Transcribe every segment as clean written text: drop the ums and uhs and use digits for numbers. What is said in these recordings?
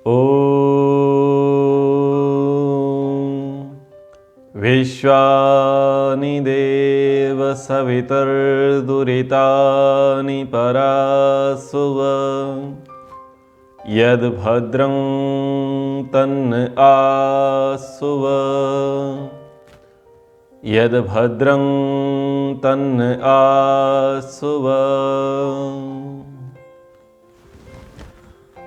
ॐ विश्वानि देव सवितुर्दुरितानि परासुव यद्भद्रं तन्न आसुव यद्भद्रं तन्न आसुव।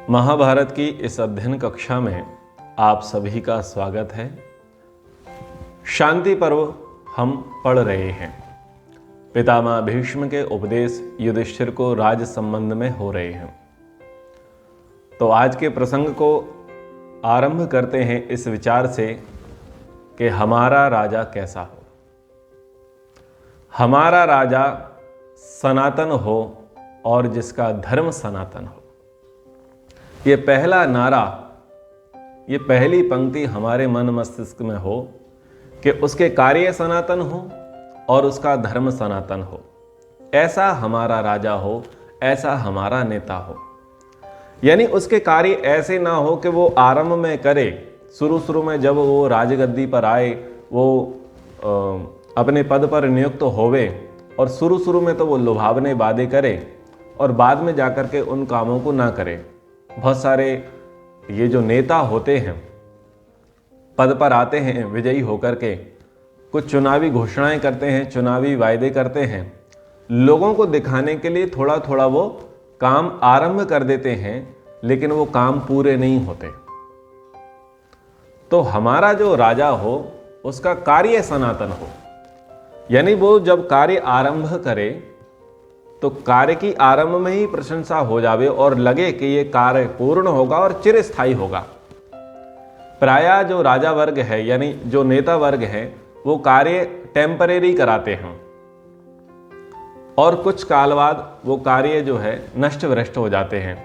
महाभारत की इस अध्ययन कक्षा में आप सभी का स्वागत है। शांति पर्व हम पढ़ रहे हैं। पितामह भीष्म के उपदेश युधिष्ठिर को राज संबंध में हो रहे हैं। तो आज के प्रसंग को आरंभ करते हैं इस विचार से कि हमारा राजा कैसा हो। हमारा राजा सनातन हो और जिसका धर्म सनातन हो। ये पहला नारा, ये पहली पंक्ति हमारे मन मस्तिष्क में हो कि उसके कार्य सनातन हो और उसका धर्म सनातन हो। ऐसा हमारा राजा हो, ऐसा हमारा नेता हो। यानी उसके कार्य ऐसे ना हो कि वो आरंभ में करे, शुरू में जब वो राजगद्दी पर आए, वो अपने पद पर नियुक्त होवे और शुरू में तो वो लुभावने वादे करे और बाद में जाकर के उन कामों को ना करे। बहुत सारे ये जो नेता होते हैं, पद पर आते हैं विजयी होकर के, कुछ चुनावी घोषणाएं करते हैं, चुनावी वायदे करते हैं, लोगों को दिखाने के लिए थोड़ा थोड़ा वो काम आरंभ कर देते हैं, लेकिन वो काम पूरे नहीं होते। तो हमारा जो राजा हो उसका कार्य सनातन हो। यानी वो जब कार्य आरंभ करे तो कार्य की आरंभ में ही प्रशंसा हो जावे और लगे कि ये कार्य पूर्ण होगा और चिरस्थायी होगा। प्रायः जो राजा वर्ग है, यानी जो नेता वर्ग है, वो कार्य टेम्परेरी कराते हैं और कुछ काल बाद वो कार्य जो है नष्ट भ्रष्ट हो जाते हैं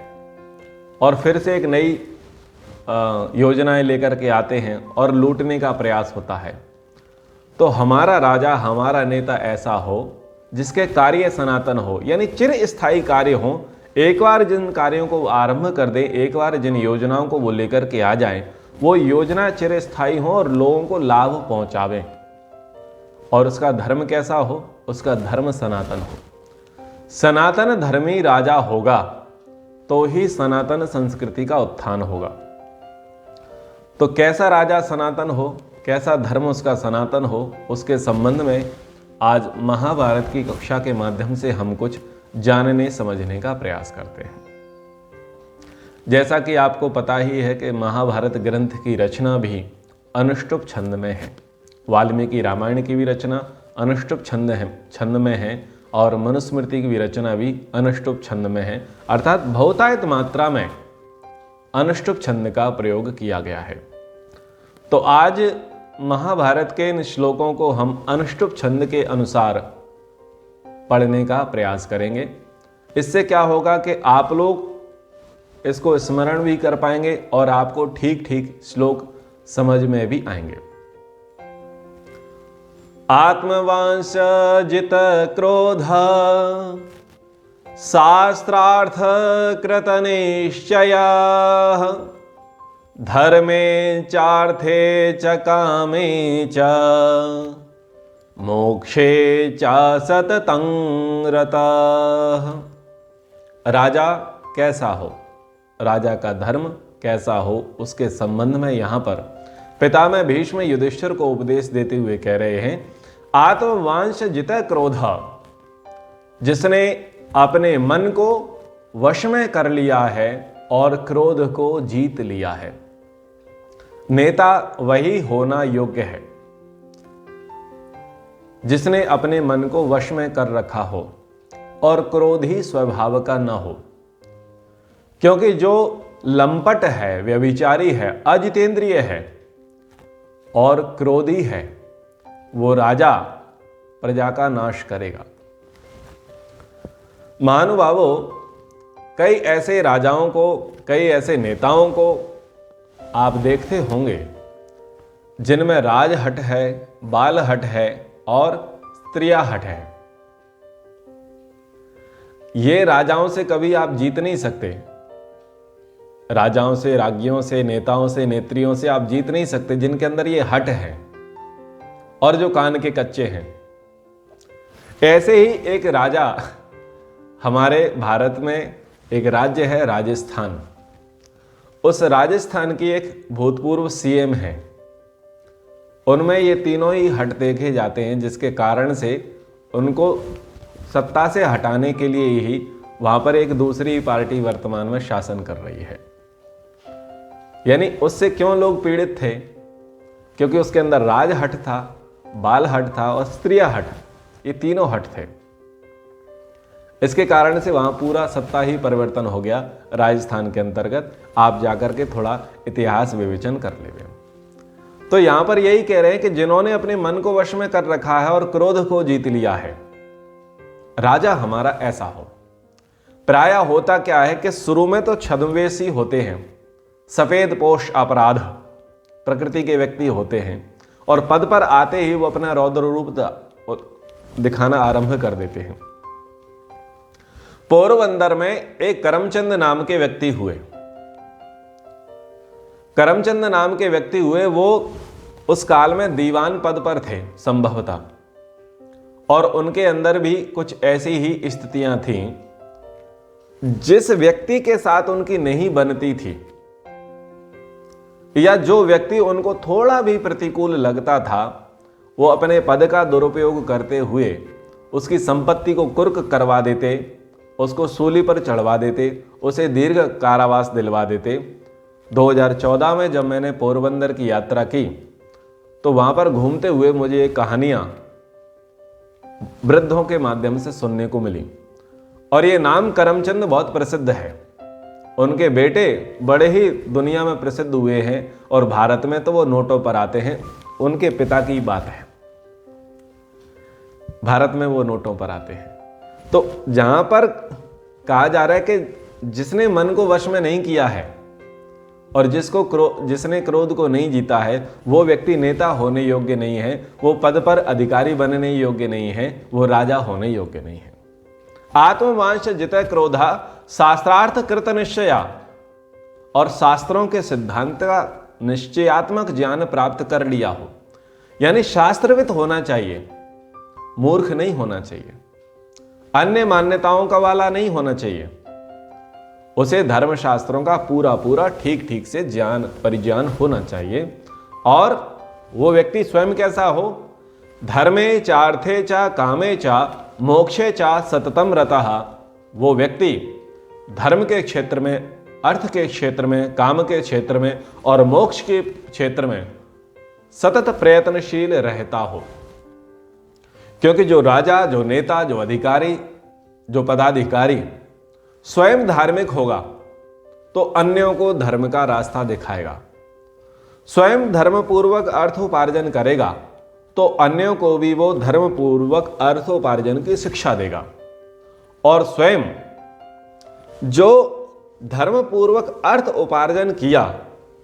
और फिर से एक नई योजनाएं लेकर के आते हैं और लूटने का प्रयास होता है। तो हमारा राजा, हमारा नेता ऐसा हो जिसके कार्य सनातन हो, यानी चिर स्थायी कार्य हो। एक बार जिन कार्यों को आरंभ कर दे, एक बार जिन योजनाओं को वो लेकर के आ जाए, वो योजना चिर स्थायी हो और लोगों को लाभ पहुंचावे। और उसका धर्म कैसा हो? उसका धर्म सनातन हो। सनातन धर्मी राजा होगा तो ही सनातन संस्कृति का उत्थान होगा। तो कैसा राजा सनातन हो, कैसा धर्म उसका सनातन हो, उसके संबंध में आज महाभारत की कक्षा के माध्यम से हम कुछ जानने समझने का प्रयास करते हैं। जैसा कि आपको पता ही है कि महाभारत ग्रंथ की रचना भी अनुष्टुप छंद में है। वाल्मीकि रामायण की भी रचना अनुष्टुप छंद में है और मनुस्मृति की भी रचना भी अनुष्टुप छंद में है, अर्थात बहुतायत मात्रा में अनुष्टुप छंद का प्रयोग किया गया है। तो आज महाभारत के इन श्लोकों को हम अनुष्टुप छंद के अनुसार पढ़ने का प्रयास करेंगे। इससे क्या होगा कि आप लोग इसको स्मरण भी कर पाएंगे और आपको ठीक ठीक श्लोक समझ में भी आएंगे। आत्मवांश जित क्रोध शास्त्रार्थ कृत निश्चया धर्मे चार्थे च कामे च मोक्षे च सततं रतः। राजा कैसा हो, राजा का धर्म कैसा हो, उसके संबंध में यहां पर पितामह भीष्म युधिष्ठिर को उपदेश देते हुए कह रहे हैं, आत्मवांश जित क्रोध, जिसने अपने मन को वश में कर लिया है और क्रोध को जीत लिया है। नेता वही होना योग्य है जिसने अपने मन को वश में कर रखा हो और क्रोधी स्वभाव का न हो। क्योंकि जो लंपट है, व्यभिचारी है, अजितेंद्रिय है और क्रोधी है, वो राजा प्रजा का नाश करेगा। महानुभावों, कई ऐसे राजाओं को, कई ऐसे नेताओं को आप देखते होंगे जिनमें राजहट है, बालहट है और स्त्रियाहट है। ये राजाओं से कभी आप जीत नहीं सकते। राजाओं से, राज्ञियों से, नेताओं से, नेत्रियों से आप जीत नहीं सकते जिनके अंदर ये हट है और जो कान के कच्चे हैं। ऐसे ही एक राजा, हमारे भारत में एक राज्य है राजस्थान, उस राजस्थान की एक भूतपूर्व सीएम है। उनमें ये तीनों ही हट देखे जाते हैं, जिसके कारण से उनको सत्ता से हटाने के लिए ही वहां पर एक दूसरी पार्टी वर्तमान में शासन कर रही है। यानी उससे क्यों लोग पीड़ित थे? क्योंकि उसके अंदर राज हट था, बाल हट था और स्त्रिया हट, ये तीनों हट थे। इसके कारण से वहां पूरा सत्ता ही परिवर्तन हो गया राजस्थान के अंतर्गत। आप जाकर के थोड़ा इतिहास विवेचन कर लेंगे। तो यहां पर यही कह रहे हैं कि जिन्होंने अपने मन को वश में कर रखा है और क्रोध को जीत लिया है, राजा हमारा ऐसा हो। प्राय होता क्या है कि शुरू में तो छद्मवेशी होते हैं, सफेद पोष अपराध प्रकृति के व्यक्ति होते हैं, और पद पर आते ही वो अपना रौद्र रूप दिखाना आरंभ कर देते हैं। पोरबंदर में एक करमचंद नाम के व्यक्ति हुए। करमचंद नाम के व्यक्ति हुए, वो उस काल में दीवान पद पर थे संभवतः, और उनके अंदर भी कुछ ऐसी ही स्थितियां थीं। जिस व्यक्ति के साथ उनकी नहीं बनती थी या जो व्यक्ति उनको थोड़ा भी प्रतिकूल लगता था, वो अपने पद का दुरुपयोग करते हुए उसकी संपत्ति को कुर्क करवा देते, उसको सूली पर चढ़वा देते, उसे दीर्घ कारावास दिलवा देते। 2014 में जब मैंने पोरबंदर की यात्रा की तो वहां पर घूमते हुए मुझे ये कहानियां वृद्धों के माध्यम से सुनने को मिली, और ये नाम करमचंद बहुत प्रसिद्ध है। उनके बेटे बड़े ही दुनिया में प्रसिद्ध हुए हैं और भारत में तो वो नोटों पर आते हैं। उनके पिता की बात है, भारत में वो नोटों पर आते हैं। तो जहां पर कहा जा रहा है कि जिसने मन को वश में नहीं किया है और जिसने क्रोध को नहीं जीता है, वो व्यक्ति नेता होने योग्य नहीं है, वो पद पर अधिकारी बनने योग्य नहीं है, वो राजा होने योग्य नहीं है। आत्मवांश जितय क्रोधा शास्त्रार्थ कृत निश्चया, और शास्त्रों के सिद्धांत का निश्चयात्मक ज्ञान प्राप्त कर लिया हो, यानी शास्त्रविद होना चाहिए, मूर्ख नहीं होना चाहिए, अन्य मान्यताओं का वाला नहीं होना चाहिए। उसे धर्मशास्त्रों का पूरा पूरा ठीक ठीक से ज्ञान परिज्ञान होना चाहिए। और वो व्यक्ति स्वयं कैसा हो? धर्मे चार्थे चा कामे चा मोक्षे चा सततम रतः। वो व्यक्ति धर्म के क्षेत्र में, अर्थ के क्षेत्र में, काम के क्षेत्र में और मोक्ष के क्षेत्र में सतत प्रयत्नशील रहता हो। क्योंकि जो राजा, जो नेता, जो अधिकारी, जो पदाधिकारी स्वयं धार्मिक होगा तो अन्यों को धर्म का रास्ता दिखाएगा, स्वयं धर्मपूर्वक अर्थोपार्जन करेगा तो अन्यों को भी वो धर्मपूर्वक अर्थोपार्जन की शिक्षा देगा, और स्वयं जो धर्मपूर्वक अर्थ उपार्जन किया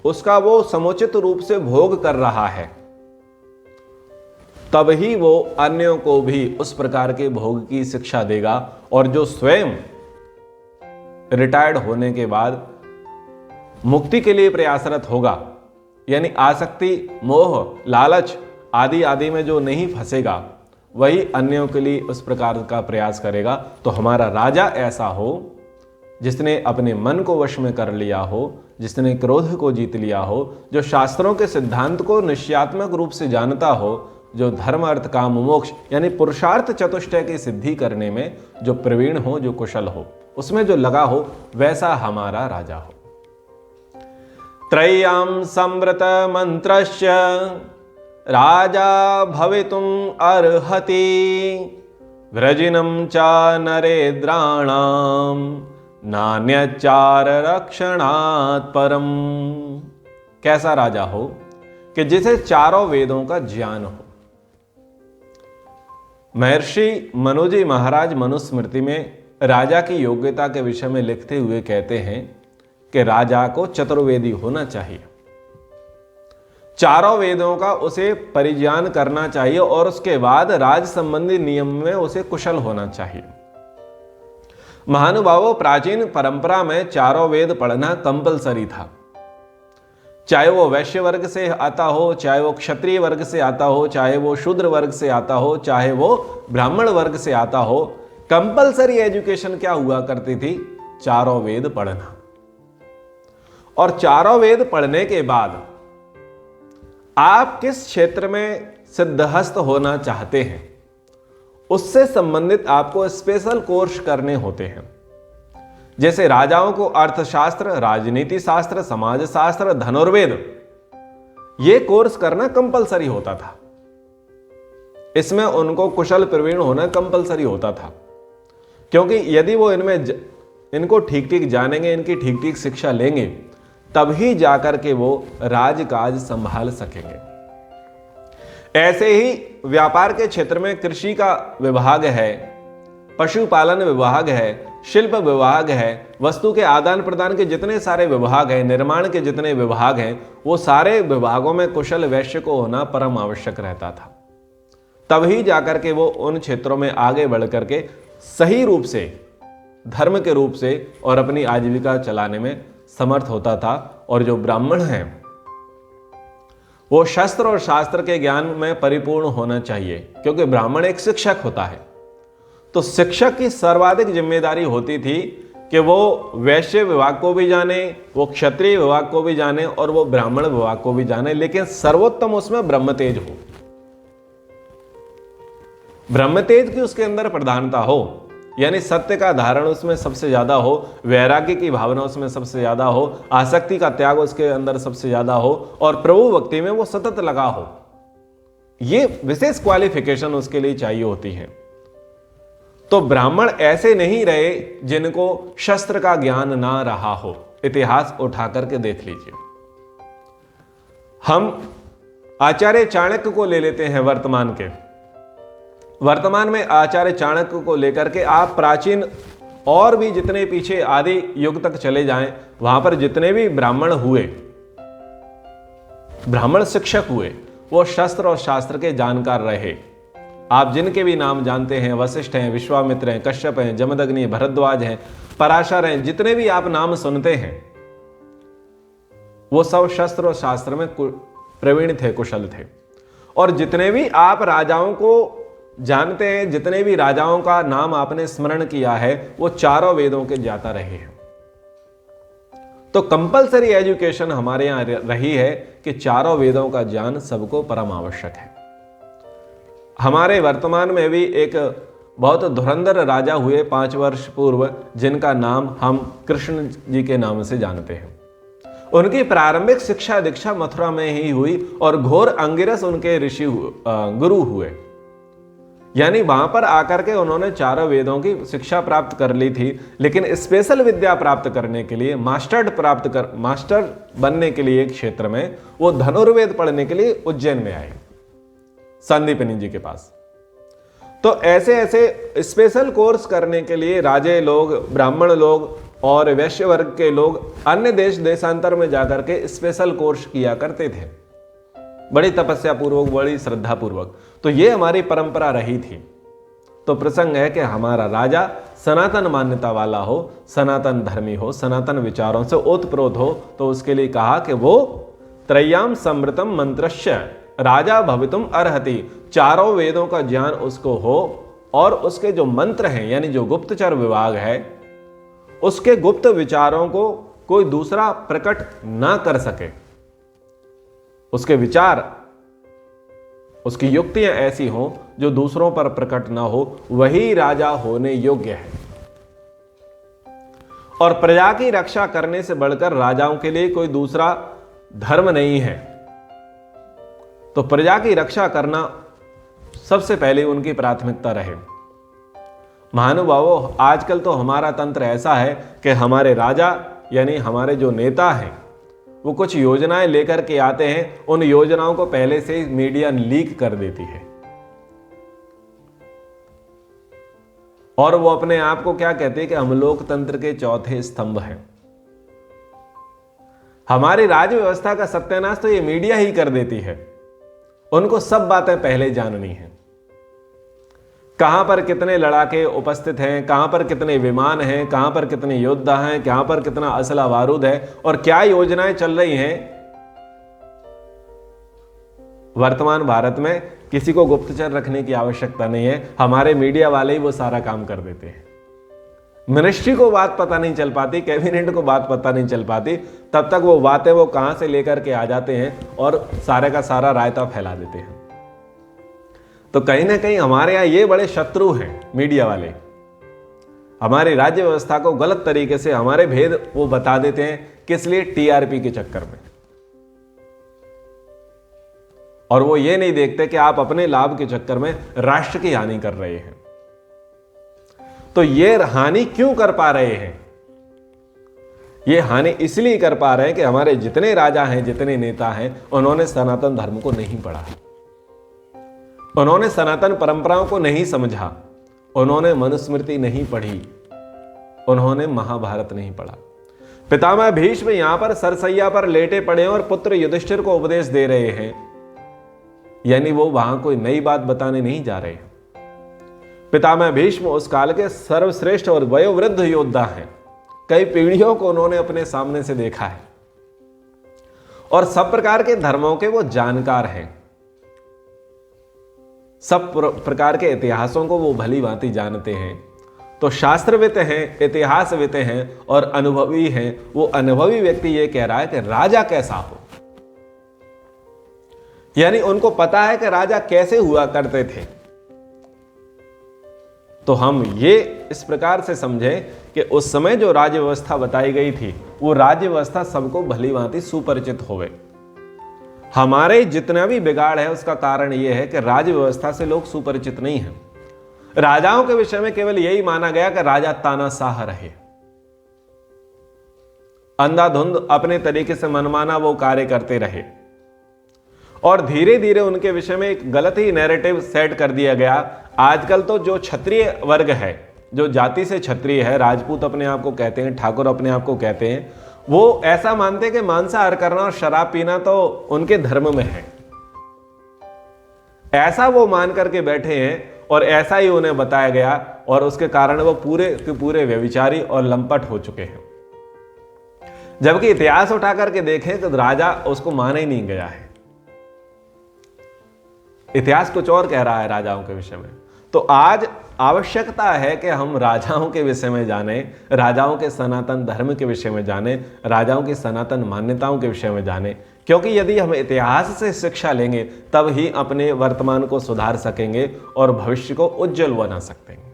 उसका वो समुचित रूप से भोग कर रहा है, तब ही वो अन्यों को भी उस प्रकार के भोग की शिक्षा देगा। और जो स्वयं रिटायर्ड होने के बाद मुक्ति के लिए प्रयासरत होगा, यानी आसक्ति, मोह, लालच आदि आदि में जो नहीं फंसेगा, वही अन्यों के लिए उस प्रकार का प्रयास करेगा। तो हमारा राजा ऐसा हो जिसने अपने मन को वश में कर लिया हो, जिसने क्रोध को जीत लिया हो, जो शास्त्रों के सिद्धांत को निश्चयात्मक रूप से जानता हो, जो धर्म अर्थ काम मोक्ष यानी पुरुषार्थ चतुष्टय की सिद्धि करने में जो प्रवीण हो, जो कुशल हो, उसमें जो लगा हो, वैसा हमारा राजा हो। त्रय्यां संवृत मंत्रस्य राजा भवितुम् अर्हति, व्रजिनं च नरेन्द्राणां नान्यचार रक्षणात् परम। कैसा राजा हो कि जिसे चारों वेदों का ज्ञान हो। महर्षि मनु जी महाराज मनुस्मृति में राजा की योग्यता के विषय में लिखते हुए कहते हैं कि राजा को चतुर्वेदी होना चाहिए, चारों वेदों का उसे परिज्ञान करना चाहिए और उसके बाद राज संबंधी नियम में उसे कुशल होना चाहिए। महानुभावों, प्राचीन परंपरा में चारों वेद पढ़ना कंपलसरी था। चाहे वो वैश्य वर्ग से आता हो, चाहे वो क्षत्रिय वर्ग से आता हो, चाहे वो शूद्र वर्ग से आता हो, चाहे वो ब्राह्मण वर्ग से आता हो, कंपलसरी एजुकेशन क्या हुआ करती थी? चारों वेद पढ़ना। और चारों वेद पढ़ने के बाद आप किस क्षेत्र में सिद्धहस्त होना चाहते हैं, उससे संबंधित आपको स्पेशल कोर्स करने होते हैं। जैसे राजाओं को अर्थशास्त्र, राजनीति शास्त्र, समाज शास्त्र, धनुर्वेद, ये कोर्स करना कंपलसरी होता था। इसमें उनको कुशल प्रवीण होना कंपलसरी होता था, क्योंकि यदि वो इनको ठीक ठीक जानेंगे, इनकी ठीक ठीक शिक्षा लेंगे, तभी जाकर के वो राजकाज संभाल सकेंगे। ऐसे ही व्यापार के क्षेत्र में कृषि का विभाग है, पशुपालन विभाग है, शिल्प विभाग है, वस्तु के आदान प्रदान के जितने सारे विभाग हैं, निर्माण के जितने विभाग हैं, वो सारे विभागों में कुशल वैश्य को होना परम आवश्यक रहता था। तभी जाकर के वो उन क्षेत्रों में आगे बढ़ करके सही रूप से, धर्म के रूप से और अपनी आजीविका चलाने में समर्थ होता था। और जो ब्राह्मण हैं, वो शस्त्र और शास्त्र के ज्ञान में परिपूर्ण होना चाहिए, क्योंकि ब्राह्मण एक शिक्षक होता है। तो शिक्षक की सर्वाधिक जिम्मेदारी होती थी कि वो वैश्य विभाग को भी जाने, वो क्षत्रिय विभाग को भी जाने और वो ब्राह्मण विभाग को भी जाने, लेकिन सर्वोत्तम उसमें ब्रह्मतेज हो, ब्रह्मतेज की उसके अंदर प्रधानता हो, यानी सत्य का धारण उसमें सबसे ज्यादा हो, वैराग्य की भावना उसमें सबसे ज्यादा हो, आसक्ति का त्याग उसके अंदर सबसे ज्यादा हो और प्रभु भक्ति में वो सतत लगा हो। ये विशेष क्वालिफिकेशन उसके लिए चाहिए होती है। तो ब्राह्मण ऐसे नहीं रहे जिनको शस्त्र का ज्ञान ना रहा हो। इतिहास उठा करके देख लीजिए। हम आचार्य चाणक्य को ले लेते हैं वर्तमान में आचार्य चाणक्य को लेकर के आप प्राचीन और भी जितने पीछे आदि युग तक चले जाएं, वहां पर जितने भी ब्राह्मण हुए, ब्राह्मण शिक्षक हुए, वो शस्त्र और शास्त्र के जानकार रहे। आप जिनके भी नाम जानते हैं, वशिष्ठ हैं, विश्वामित्र हैं, कश्यप हैं, जमदग्नि, भरद्वाज हैं, पराशर हैं, जितने भी आप नाम सुनते हैं, वो सब शस्त्र और शास्त्र में प्रवीण थे, कुशल थे। और जितने भी आप राजाओं को जानते हैं, जितने भी राजाओं का नाम आपने स्मरण किया है, वो चारों वेदों के ज्ञाता रहे हैं। तो कंपलसरी एजुकेशन हमारे यहां रही है कि चारों वेदों का ज्ञान सबको परम आवश्यक है। हमारे वर्तमान में भी एक बहुत धुरंधर राजा हुए 5 वर्ष पूर्व, जिनका नाम हम कृष्ण जी के नाम से जानते हैं। उनकी प्रारंभिक शिक्षा दीक्षा मथुरा में ही हुई और घोर अंगिरस उनके ऋषि गुरु हुए। यानी वहां पर आकर के उन्होंने चारों वेदों की शिक्षा प्राप्त कर ली थी, लेकिन स्पेशल विद्या प्राप्त करने के लिए, मास्टर बनने के लिए एक क्षेत्र में वो धनुर्वेद पढ़ने के लिए उज्जैन में आए, संदीपनी जी के पास। तो ऐसे ऐसे स्पेशल कोर्स करने के लिए राजे लोग, ब्राह्मण लोग और वैश्य वर्ग के लोग अन्य देशांतर में जाकर के स्पेशल कोर्स किया करते थे, बड़ी तपस्या पूर्वक, बड़ी श्रद्धा पूर्वक। तो ये हमारी परंपरा रही थी। तो प्रसंग है कि हमारा राजा सनातन मान्यता वाला हो, सनातन धर्मी हो, सनातन विचारों से ओतप्रोत हो। तो उसके लिए कहा कि वो त्रय्याम समृतम मंत्रस्य राजा भवितुम अर्हति, चारों वेदों का ज्ञान उसको हो और उसके जो मंत्र हैं, यानी जो गुप्तचर विभाग है, उसके गुप्त विचारों को कोई दूसरा प्रकट ना कर सके। उसके विचार, उसकी युक्तियां ऐसी हों जो दूसरों पर प्रकट ना हो, वही राजा होने योग्य है। और प्रजा की रक्षा करने से बढ़कर राजाओं के लिए कोई दूसरा धर्म नहीं है। तो प्रजा की रक्षा करना सबसे पहले उनकी प्राथमिकता रहे। महानुभावों, आजकल तो हमारा तंत्र ऐसा है कि हमारे राजा यानी हमारे जो नेता हैं, वो कुछ योजनाएं लेकर के आते हैं, उन योजनाओं को पहले से ही मीडिया लीक कर देती है और वो अपने आप को क्या कहते हैं कि हम लोकतंत्र के चौथे स्तंभ हैं। हमारी राज्य व्यवस्था का सत्यानाश तो ये मीडिया ही कर देती है। उनको सब बातें पहले जाननी है। कहां पर कितने लड़ाके उपस्थित हैं, कहां पर कितने विमान हैं, कहां पर कितने योद्धा हैं, कहां पर कितना असला बारूद है और क्या योजनाएं चल रही हैं। वर्तमान भारत में किसी को गुप्तचर रखने की आवश्यकता नहीं है, हमारे मीडिया वाले ही वो सारा काम कर देते हैं। मिनिस्ट्री को बात पता नहीं चल पाती, कैबिनेट को बात पता नहीं चल पाती, तब तक वो बातें वो कहां से लेकर के आ जाते हैं और सारे का सारा रायता फैला देते हैं। तो कहीं ना कहीं हमारे यहां ये बड़े शत्रु हैं मीडिया वाले, हमारी राज्य व्यवस्था को गलत तरीके से हमारे भेद वो बता देते हैं, किस लिए? टीआरपी के चक्कर में। और वो ये नहीं देखते कि आप अपने लाभ के चक्कर में राष्ट्र की हानि कर रहे हैं। तो ये हानि क्यों कर पा रहे हैं? ये हानि इसलिए कर पा रहे हैं कि हमारे जितने राजा हैं, जितने नेता हैं, उन्होंने सनातन धर्म को नहीं पढ़ा, उन्होंने सनातन परंपराओं को नहीं समझा, उन्होंने मनुस्मृति नहीं पढ़ी, उन्होंने महाभारत नहीं पढ़ा। पितामह भीष्म यहां पर सरसैया पर लेटे पड़े हैं और पुत्र युधिष्ठिर को उपदेश दे रहे हैं, यानी वो वहां कोई नई बात बताने नहीं जा रहे हैं। पितामह भीष्म उस काल के सर्वश्रेष्ठ और वयोवृद्ध योद्धा हैं, कई पीढ़ियों को उन्होंने अपने सामने से देखा है और सब प्रकार के धर्मों के वो जानकार हैं, सब प्रकार के इतिहासों को वो भली भांति जानते हैं। तो शास्त्रविद हैं, इतिहासविद हैं और अनुभवी हैं। वो अनुभवी व्यक्ति ये कह रहा है कि राजा कैसा हो, यानी उनको पता है कि राजा कैसे हुआ करते थे। तो हम ये इस प्रकार से समझें कि उस समय जो राज्य व्यवस्था बताई गई थी, वो राज्य व्यवस्था सबको भली भांति सुपरिचित होवे। हमारे जितना भी बिगाड़ है उसका कारण यह है कि राज्य व्यवस्था से लोग सुपरिचित नहीं हैं। राजाओं के विषय में केवल यही माना गया कि राजा तानाशाह रहे, अंधाधुंध अपने तरीके से मनमाना वो कार्य करते रहे और धीरे धीरे उनके विषय में एक गलत ही नैरेटिव सेट कर दिया गया। आजकल तो जो क्षत्रिय वर्ग है, जो जाति से क्षत्रिय है, राजपूत अपने आप को कहते हैं, ठाकुर अपने आप को कहते हैं, वो ऐसा मानते हैं कि मांसाहार करना और शराब पीना तो उनके धर्म में है। ऐसा वो मान करके बैठे हैं और ऐसा ही उन्हें बताया गया और उसके कारण वो पूरे के पूरे व्यभिचारी और लंपट हो चुके हैं। जबकि इतिहास उठा करके देखें तो राजा उसको माना ही नहीं गया है, इतिहास कुछ और कह रहा है राजाओं के विषय में। तो आज आवश्यकता है कि हम राजाओं के विषय में जाने, राजाओं के सनातन धर्म के विषय में जाने, राजाओं की सनातन मान्यताओं के विषय में जाने, क्योंकि यदि हम इतिहास से शिक्षा लेंगे तब ही अपने वर्तमान को सुधार सकेंगे और भविष्य को उज्जवल बना सकते हैं।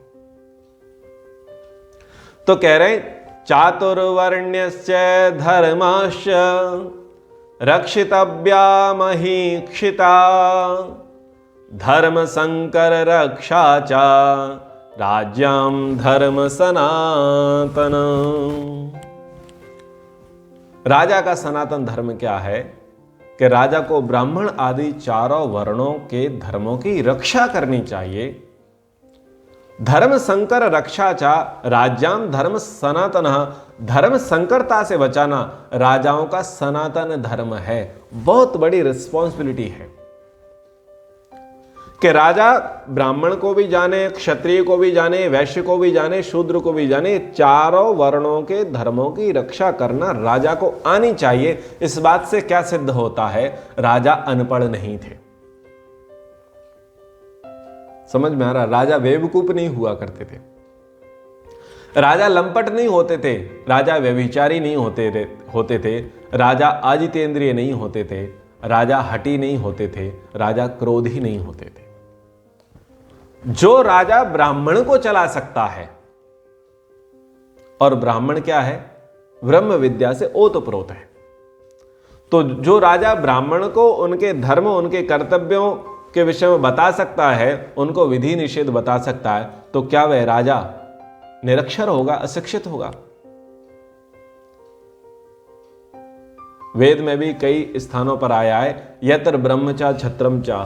तो कह रहे चातुर्वर्ण्यश्च धर्माश्च रक्षितव्या महीक्षिता धर्म संकर रक्षा चा राज्यम धर्म सनातन। राजा का सनातन धर्म क्या है कि राजा को ब्राह्मण आदि चारों वर्णों के धर्मों की रक्षा करनी चाहिए। धर्म संकर रक्षा चा राज्याम धर्म सनातन, धर्म संकरता से बचाना राजाओं का सनातन धर्म है। बहुत बड़ी रिस्पॉन्सिबिलिटी है कि राजा ब्राह्मण को भी जाने, क्षत्रिय को भी जाने, वैश्य को भी जाने, शूद्र को भी जाने, चारों वर्णों के धर्मों की रक्षा करना राजा को आनी चाहिए। इस बात से क्या सिद्ध होता है? राजा अनपढ़ नहीं थे। समझ में आ रहा? राजा बेवकूफ नहीं हुआ करते थे, राजा लंपट नहीं होते थे, राजा व्यभिचारी नहीं होते थे, राजा अजितेंद्रिय नहीं होते थे, राजा हठी नहीं होते थे, राजा क्रोधी नहीं होते थे। जो राजा ब्राह्मण को चला सकता है, और ब्राह्मण क्या है? ब्रह्म विद्या से ओतप्रोत है। तो जो राजा ब्राह्मण को उनके धर्म, उनके कर्तव्यों के विषय में बता सकता है, उनको विधि निषेध बता सकता है, तो क्या वह राजा निरक्षर होगा, अशिक्षित होगा? वेद में भी कई स्थानों पर आया है, यत्र ब्रह्मचा छत्रम चा।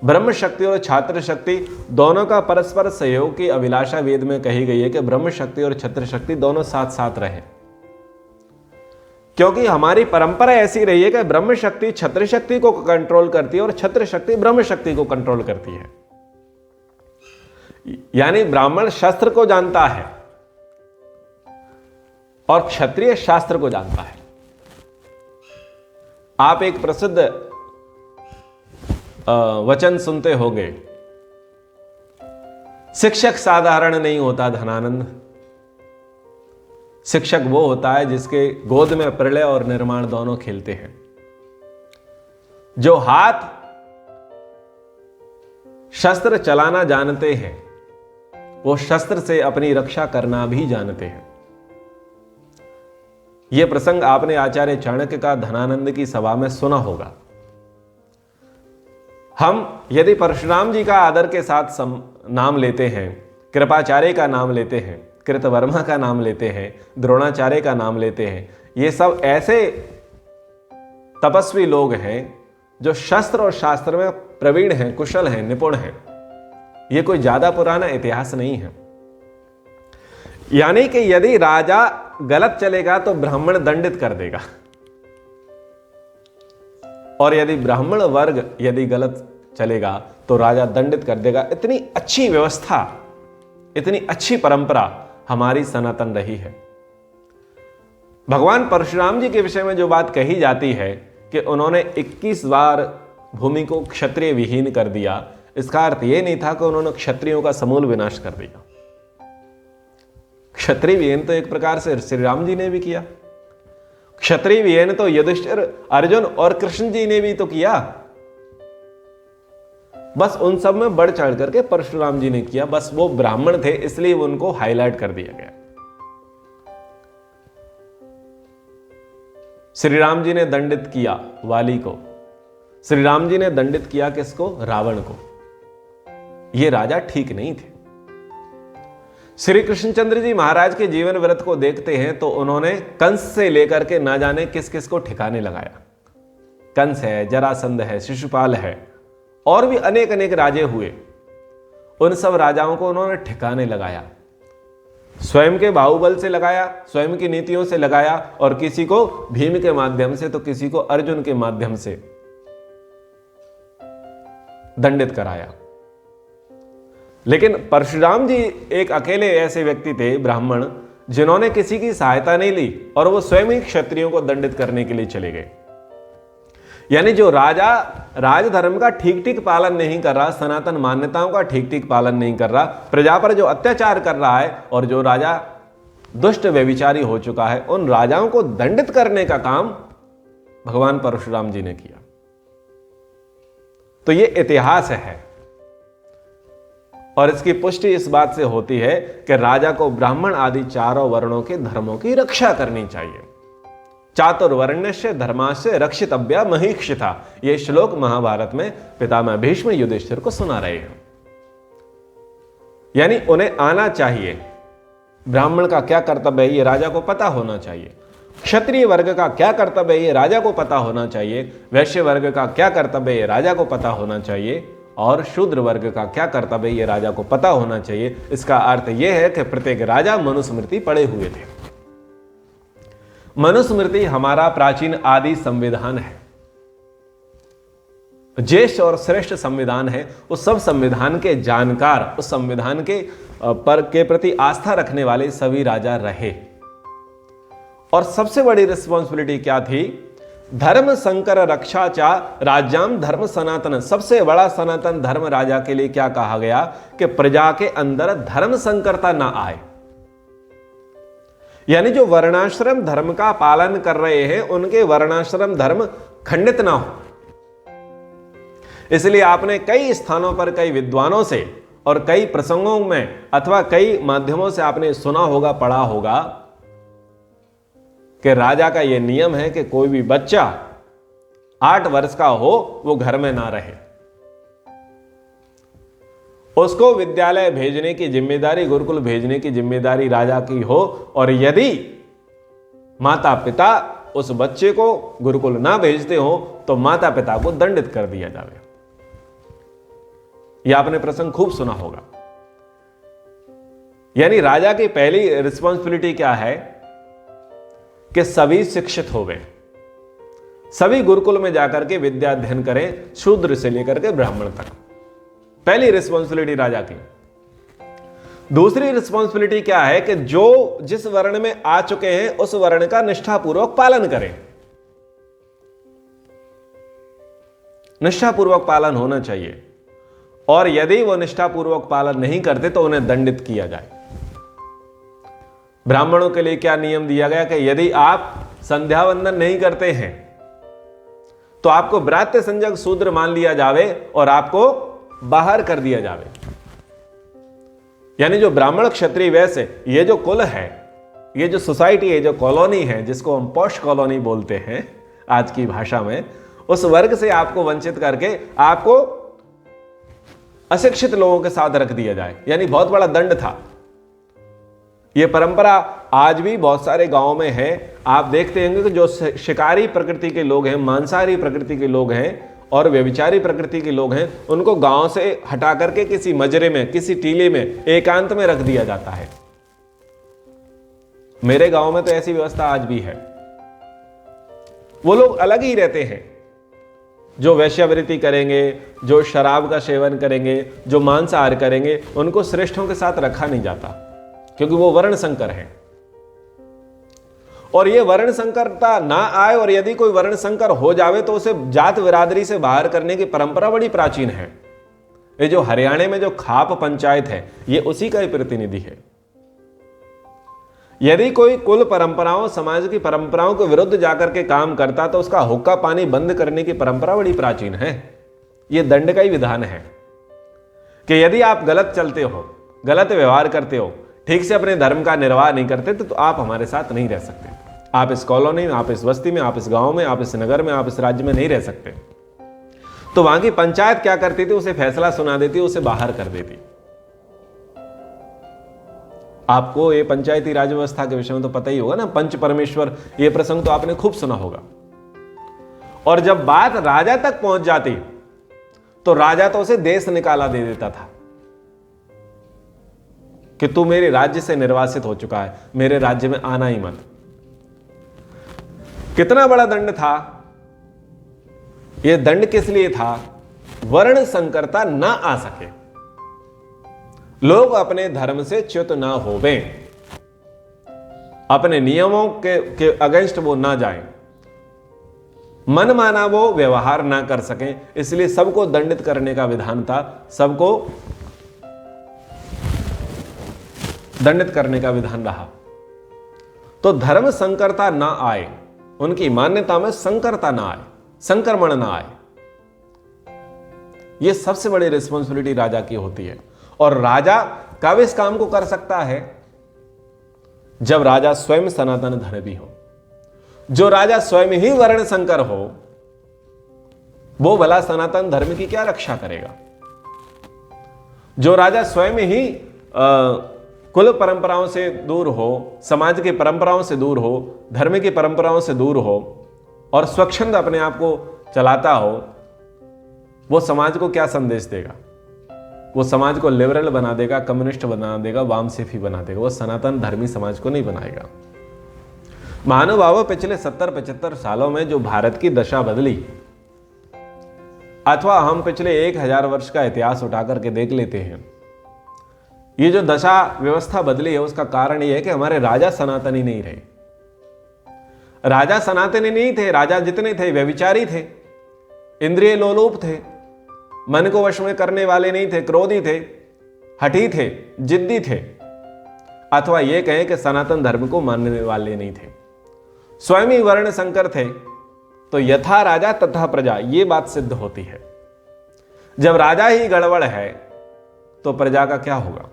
ब्रह्म शक्ति और छात्र शक्ति दोनों का परस्पर सहयोग की अभिलाषा वेद में कही गई है कि ब्रह्म शक्ति और छत्र शक्ति दोनों साथ साथ रहे, क्योंकि हमारी परंपरा ऐसी रही है कि ब्रह्म शक्ति छत्र शक्ति को कंट्रोल करती है और छत्र शक्ति ब्रह्म शक्ति को कंट्रोल करती है। यानी ब्राह्मण शस्त्र को जानता है और क्षत्रिय शास्त्र को जानता है। आप एक प्रसिद्ध वचन सुनते होंगे, शिक्षक साधारण नहीं होता धनानंद, शिक्षक वो होता है जिसके गोद में प्रलय और निर्माण दोनों खेलते हैं, जो हाथ शस्त्र चलाना जानते हैं वो शस्त्र से अपनी रक्षा करना भी जानते हैं। यह प्रसंग आपने आचार्य चाणक्य का धनानंद की सभा में सुना होगा। हम यदि परशुराम जी का आदर के साथ नाम लेते हैं, कृपाचार्य का नाम लेते हैं, कृतवर्मा का नाम लेते हैं, द्रोणाचार्य का नाम लेते हैं, ये सब ऐसे तपस्वी लोग हैं जो शस्त्र और शास्त्र में प्रवीण हैं, कुशल हैं, निपुण हैं। ये कोई ज्यादा पुराना इतिहास नहीं है। यानी कि यदि राजा गलत चलेगा तो ब्राह्मण दंडित कर देगा, और यदि ब्राह्मण वर्ग यदि गलत चलेगा तो राजा दंडित कर देगा। इतनी अच्छी व्यवस्था, इतनी अच्छी परंपरा हमारी सनातन रही है। भगवान परशुराम जी के विषय में जो बात कही जाती है कि उन्होंने 21 बार भूमि को क्षत्रिय विहीन कर दिया, इसका अर्थ यह नहीं था कि उन्होंने क्षत्रियों का समूल विनाश कर दिया। क्षत्रिय विहीन तो एक प्रकार से श्री राम जी ने भी किया, क्षत्रिय विहीन तो युधिष्ठिर, अर्जुन और कृष्ण जी ने भी तो किया। बस उन सब में बढ़ चढ़ करके परशुराम जी ने किया। बस वो ब्राह्मण थे इसलिए उनको हाईलाइट कर दिया गया। श्री राम जी ने दंडित किया वाली को, श्री राम जी ने दंडित किया किसको? रावण को। ये राजा ठीक नहीं थे। श्री कृष्णचंद्र जी महाराज के जीवन व्रत को देखते हैं तो उन्होंने कंस से लेकर के ना जाने किस किस को ठिकाने लगाया। कंस है, जरासंध है, शिशुपाल है, और भी अनेक अनेक राजे हुए। उन सब राजाओं को उन्होंने ठिकाने लगाया, स्वयं के बाहुबल से लगाया, स्वयं की नीतियों से लगाया, और किसी को भीम के माध्यम से तो किसी को अर्जुन के माध्यम से दंडित कराया। लेकिन परशुराम जी एक अकेले ऐसे व्यक्ति थे ब्राह्मण जिन्होंने किसी की सहायता नहीं ली और वो स्वयं ही क्षत्रियों को दंडित करने के लिए चले गए। यानी जो राजा राजधर्म का ठीक ठीक पालन नहीं कर रहा, सनातन मान्यताओं का ठीक ठीक पालन नहीं कर रहा, प्रजा पर जो अत्याचार कर रहा है, और जो राजा दुष्ट व्यभिचारी हो चुका है, उन राजाओं को दंडित करने का काम भगवान परशुराम जी ने किया। तो ये इतिहास है, और इसकी पुष्टि इस बात से होती है कि राजा को ब्राह्मण आदि चारों वर्णों के धर्मों की रक्षा करनी चाहिए। चातुर्वर्ण्यस्य धर्मास्य रक्षितव्या महीक्षिता, यह श्लोक महाभारत में पितामह भीष्म युधिष्ठिर को सुना रहे हैं। यानी उन्हें आना चाहिए, ब्राह्मण का क्या कर्तव्य है ये राजा को पता होना चाहिए, क्षत्रिय वर्ग का क्या कर्तव्य है ये राजा को पता होना चाहिए, वैश्य वर्ग का क्या कर्तव्य है ये राजा को पता होना चाहिए, और शूद्र वर्ग का क्या कर्तव्य ये राजा को पता होना चाहिए। इसका अर्थ यह है कि प्रत्येक राजा मनुस्मृति पढ़े हुए थे। मनुस्मृति हमारा प्राचीन आदि संविधान है, ज्येष्ठ और श्रेष्ठ संविधान है। उस सब संविधान के जानकार, उस संविधान के प्रति आस्था रखने वाले सभी राजा रहे। और सबसे बड़ी रिस्पॉन्सिबिलिटी क्या थी? धर्म संकर रक्षा चा राज्याम धर्म सनातन। सबसे बड़ा सनातन धर्म राजा के लिए क्या कहा गया कि प्रजा के अंदर धर्म संकरता ना आए। यानी जो वर्णाश्रम धर्म का पालन कर रहे हैं उनके वर्णाश्रम धर्म खंडित ना हो। इसलिए आपने कई स्थानों पर कई विद्वानों से और कई प्रसंगों में अथवा कई माध्यमों से आपने सुना होगा, पढ़ा होगा कि राजा का यह नियम है कि कोई भी बच्चा 8 वर्ष का हो वो घर में ना रहे, उसको विद्यालय भेजने की जिम्मेदारी, गुरुकुल भेजने की जिम्मेदारी राजा की हो। और यदि माता पिता उस बच्चे को गुरुकुल ना भेजते हो तो माता पिता को दंडित कर दिया जाए। यह आपने प्रसंग खूब सुना होगा। यानी राजा की पहली रिस्पॉन्सिबिलिटी क्या है कि सभी शिक्षित हो गए, सभी गुरुकुल में जाकर के विद्या अध्ययन करें, शूद्र से लेकर के ब्राह्मण तक। पहली रिस्पॉन्सिबिलिटी राजा की। दूसरी रिस्पॉन्सिबिलिटी क्या है कि जो जिस वर्ण में आ चुके हैं उस वर्ण का निष्ठापूर्वक पालन करें। निष्ठापूर्वक पालन होना चाहिए, और यदि वो निष्ठापूर्वक पालन नहीं करते तो उन्हें दंडित किया जाए। ब्राह्मणों के लिए क्या नियम दिया गया कि यदि आप संध्या वंदन नहीं करते हैं तो आपको ब्रात्य संजक शूद्र मान लिया जावे और आपको बाहर कर दिया जावे। यानी जो ब्राह्मण क्षत्रिय वैश्य ये जो कुल है, ये जो सोसाइटी है, जो कॉलोनी है, जिसको हम पॉश कॉलोनी बोलते हैं आज की भाषा में, उस वर्ग से आपको वंचित करके आपको अशिक्षित लोगों के साथ रख दिया जाए, यानी बहुत बड़ा दंड था। यह परंपरा आज भी बहुत सारे गांवों में है। आप देखते होंगे कि जो शिकारी प्रकृति के लोग हैं, मांसाहारी प्रकृति के लोग हैं और व्यभिचारी प्रकृति के लोग हैं, उनको गांव से हटा करके किसी मजरे में, किसी टीले में, एकांत में रख दिया जाता है। मेरे गांव में तो ऐसी व्यवस्था आज भी है। वो लोग अलग ही रहते हैं। जो वैश्यावृत्ति करेंगे, जो शराब का सेवन करेंगे, जो मांसाहार करेंगे, उनको श्रेष्ठों के साथ रखा नहीं जाता, क्योंकि वो वर्ण संकर है। और ये वर्ण संकरता ना आए, और यदि कोई वर्ण संकर हो जावे तो उसे जात बिरादरी से बाहर करने की परंपरा बड़ी प्राचीन है। ये जो हरियाणा में जो खाप पंचायत है, ये उसी का ही प्रतिनिधि है। यदि कोई कुल परंपराओं, समाज की परंपराओं के विरुद्ध जाकर के काम करता तो उसका हुक्का पानी बंद करने की परंपरा बड़ी प्राचीन है। यह दंड का ही विधान है कि यदि आप गलत चलते हो, गलत व्यवहार करते हो, ठीक से अपने धर्म का निर्वाह नहीं करते तो आप हमारे साथ नहीं रह सकते। आप इस कॉलोनी में, आप इस बस्ती में, आप इस गांव में, आप इस नगर में, आप इस राज्य में नहीं रह सकते। तो वहां की पंचायत क्या करती थी? उसे फैसला सुना देती, उसे बाहर कर देती। आपको ये पंचायती राज व्यवस्था के विषय में तो पता ही होगा ना, पंच परमेश्वर, ये प्रसंग तो आपने खूब सुना होगा। और जब बात राजा तक पहुंच जाती तो राजा तो उसे देश निकाला दे देता था कि तू मेरे राज्य से निर्वासित हो चुका है, मेरे राज्य में आना ही मत। कितना बड़ा दंड था! यह दंड किस लिए था? वर्ण संकरता ना आ सके, लोग अपने धर्म से च्युत ना होवें, अपने नियमों के अगेंस्ट वो ना जाएं, मन माना वो व्यवहार ना कर सकें, इसलिए सबको दंडित करने का विधान था, सबको दंडित करने का विधान रहा। तो धर्म संकरता ना आए, उनकी मान्यता में संकरता ना आए, संक्रमण ना आए, यह सबसे बड़ी रिस्पॉन्सिबिलिटी राजा की होती है। और राजा कब इस काम को कर सकता है? जब राजा स्वयं सनातन धर्मी हो। जो राजा स्वयं ही वर्ण संकर हो, वो भला सनातन धर्म की क्या रक्षा करेगा? जो राजा स्वयं ही कुल परंपराओं से दूर हो, समाज की परंपराओं से दूर हो, धर्म की परंपराओं से दूर हो और स्वच्छंद अपने आप को चलाता हो, वो समाज को क्या संदेश देगा? वो समाज को लिबरल बना देगा, कम्युनिस्ट बना देगा, वामसेफी बना देगा, वो सनातन धर्मी समाज को नहीं बनाएगा। महानुभावों, पिछले 70-75 सालों में जो भारत की दशा बदली, अथवा हम पिछले 1000 वर्ष का इतिहास उठा करके देख लेते हैं, ये जो दशा व्यवस्था बदली है उसका कारण यह है कि हमारे राजा सनातनी नहीं रहे। राजा सनातनी नहीं थे, राजा जितने थे व्यभिचारी थे, इंद्रिय लोलुप थे, मन को वश में करने वाले नहीं थे, क्रोधी थे, हठी थे, जिद्दी थे, अथवा यह कहें कि सनातन धर्म को मानने वाले नहीं थे, स्वयं ही वर्ण संकर थे। तो यथा राजा तथा प्रजा, यह बात सिद्ध होती है। जब राजा ही गड़बड़ है तो प्रजा का क्या होगा?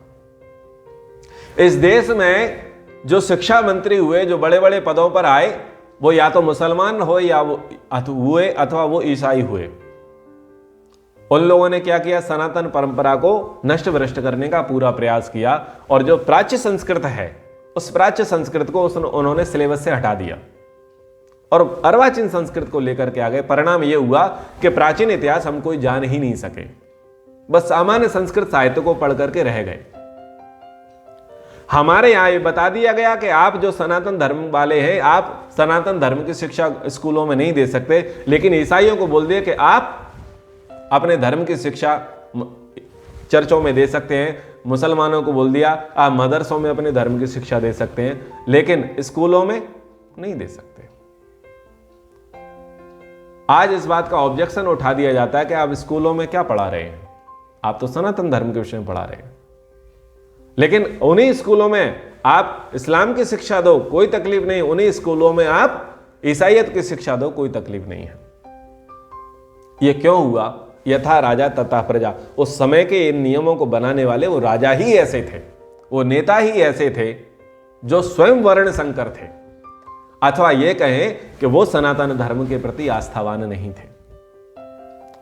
इस देश में जो शिक्षा मंत्री हुए, जो बड़े बड़े पदों पर आए, वो या तो मुसलमान हो या वो हुए अथवा वो ईसाई हुए। उन लोगों ने क्या किया? सनातन परंपरा को नष्ट भ्रष्ट करने का पूरा प्रयास किया, और जो प्राच्य संस्कृत है उस प्राच्य संस्कृत को उन्होंने सिलेबस से हटा दिया और अर्वाचीन संस्कृत को लेकर के आ गए। परिणाम यह हुआ कि प्राचीन इतिहास हम कोई जान ही नहीं सके, बस सामान्य संस्कृत साहित्य को पढ़ करके रह गए। हमारे यहां ये बता दिया गया कि आप जो सनातन धर्म वाले हैं, आप सनातन धर्म की शिक्षा स्कूलों में नहीं दे सकते, लेकिन ईसाइयों को बोल दिया कि आप अपने धर्म की शिक्षा चर्चों में दे सकते हैं, मुसलमानों को बोल दिया आप मदरसों में अपने धर्म की शिक्षा दे सकते हैं, लेकिन स्कूलों में नहीं दे सकते। आज इस बात का ऑब्जेक्शन उठा दिया जाता है कि आप स्कूलों में क्या पढ़ा रहे हैं, आप तो सनातन धर्म के विषय में पढ़ा रहे हैं। लेकिन उन्हीं स्कूलों में आप इस्लाम की शिक्षा दो, कोई तकलीफ नहीं, उन्हीं स्कूलों में आप ईसाइयत की शिक्षा दो, कोई तकलीफ नहीं है। यह क्यों हुआ? यथा राजा तथा प्रजा। उस समय के इन नियमों को बनाने वाले वो राजा ही ऐसे थे, वो नेता ही ऐसे थे जो स्वयं वर्ण संकर थे, अथवा यह कहें कि वो सनातन धर्म के प्रति आस्थावान नहीं थे।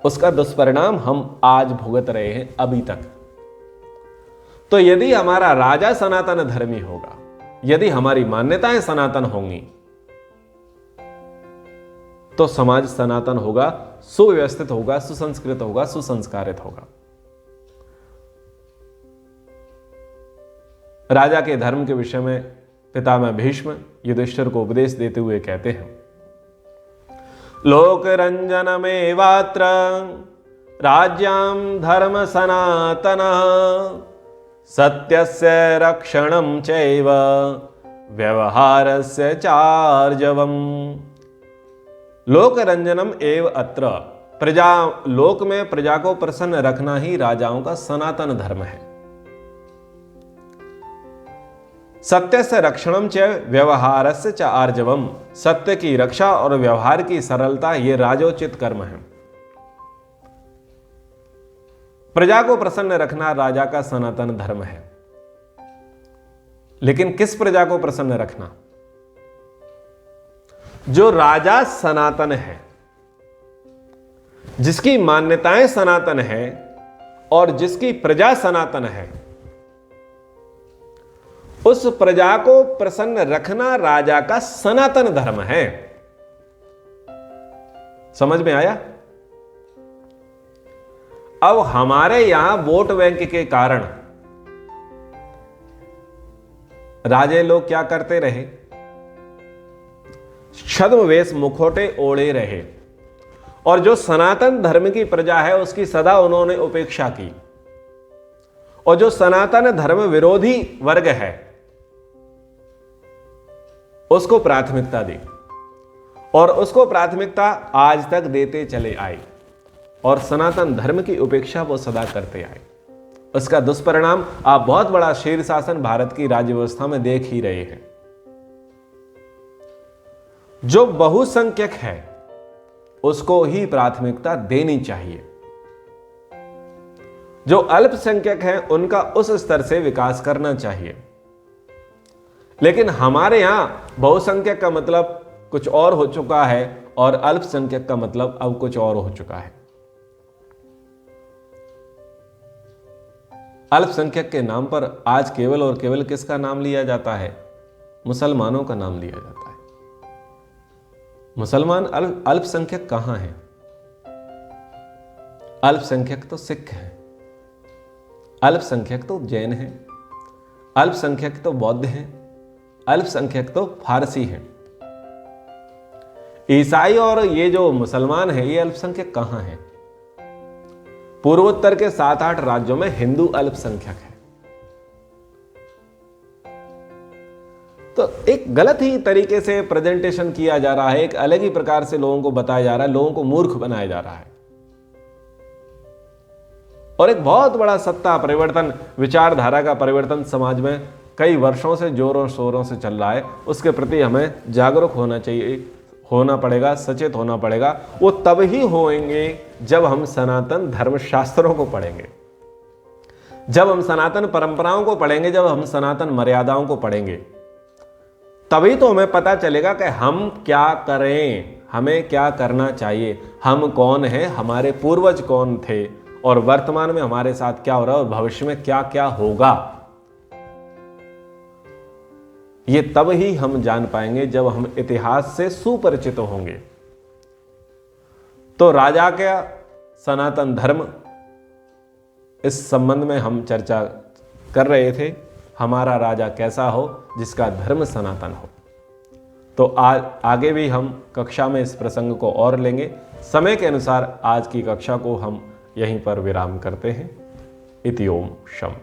उसका दुष्परिणाम हम आज भुगत रहे हैं अभी तक। तो यदि हमारा राजा सनातन धर्मी होगा, यदि हमारी मान्यताएं सनातन होंगी, तो समाज सनातन होगा, सुव्यवस्थित होगा, सुसंस्कृत होगा, सुसंस्कारित होगा। राजा के धर्म के विषय में पितामह भीष्म युधिष्ठिर को उपदेश देते हुए कहते हैं, लोक रंजनमेवात्र राज्यं धर्म सनातन सत्यस्य रक्षणं चैव व्यवहारस्य चार्जवम्। लोक रंजनम एव अत्र। प्रजा, लोक में प्रजा को प्रसन्न रखना ही राजाओं का सनातन धर्म है। सत्य से रक्षणम च व्यवहारस्य च आर्जवम। सत्य की रक्षा और व्यवहार की सरलता ये राजोचित कर्म है। प्रजा को प्रसन्न रखना राजा का सनातन धर्म है। लेकिन किस प्रजा को प्रसन्न रखना? जो राजा सनातन है, जिसकी मान्यताएं सनातन है और जिसकी प्रजा सनातन है, उस प्रजा को प्रसन्न रखना राजा का सनातन धर्म है। समझ में आया? अब हमारे यहां वोट बैंक के कारण राजे लोग क्या करते रहे? छद्मवेश मुखौटे ओढ़े रहे, और जो सनातन धर्म की प्रजा है उसकी सदा उन्होंने उपेक्षा की, और जो सनातन धर्म विरोधी वर्ग है उसको प्राथमिकता दी, और उसको प्राथमिकता आज तक देते चले आए, और सनातन धर्म की उपेक्षा वो सदा करते आए। उसका दुष्परिणाम आप बहुत बड़ा शेर शासन भारत की राज्य व्यवस्था में देख ही रहे हैं। जो बहुसंख्यक है उसको ही प्राथमिकता देनी चाहिए, जो अल्पसंख्यक है उनका उस स्तर से विकास करना चाहिए। लेकिन हमारे यहां बहुसंख्यक का मतलब कुछ और हो चुका है और अल्पसंख्यक का मतलब अब कुछ और हो चुका है। अल्पसंख्यक के नाम पर आज केवल और केवल किसका नाम लिया जाता है? मुसलमानों का नाम लिया जाता है। मुसलमान अल्पसंख्यक कहां है? अल्पसंख्यक तो सिख है, अल्पसंख्यक तो जैन है, अल्पसंख्यक तो बौद्ध है, अल्पसंख्यक तो फारसी है। ईसाई और ये जो मुसलमान है ये अल्पसंख्यक कहां है? पूर्वोत्तर के 7-8 राज्यों में हिंदू अल्पसंख्यक है। तो एक गलत ही तरीके से प्रेजेंटेशन किया जा रहा है, एक अलग ही प्रकार से लोगों को बताया जा रहा है, लोगों को मूर्ख बनाया जा रहा है। और एक बहुत बड़ा सत्ता परिवर्तन, विचारधारा का परिवर्तन समाज में कई वर्षों से जोरों शोरों से चल रहा है। उसके प्रति हमें जागरूक होना चाहिए, होना पड़ेगा, सचेत होना पड़ेगा। वो तब ही होंगे जब हम सनातन धर्म शास्त्रों को पढ़ेंगे, जब हम सनातन परंपराओं को पढ़ेंगे, जब हम सनातन मर्यादाओं को पढ़ेंगे, तभी तो हमें पता चलेगा कि हम क्या करें, हमें क्या करना चाहिए, हम कौन हैं, हमारे पूर्वज कौन थे, और वर्तमान में हमारे साथ क्या हो रहा है और भविष्य में क्या क्या होगा। ये तब ही हम जान पाएंगे जब हम इतिहास से सुपरिचित होंगे। तो राजा का सनातन धर्म, इस संबंध में हम चर्चा कर रहे थे। हमारा राजा कैसा हो? जिसका धर्म सनातन हो। तो आगे भी हम कक्षा में इस प्रसंग को और लेंगे। समय के अनुसार आज की कक्षा को हम यहीं पर विराम करते हैं। इति ओम शम।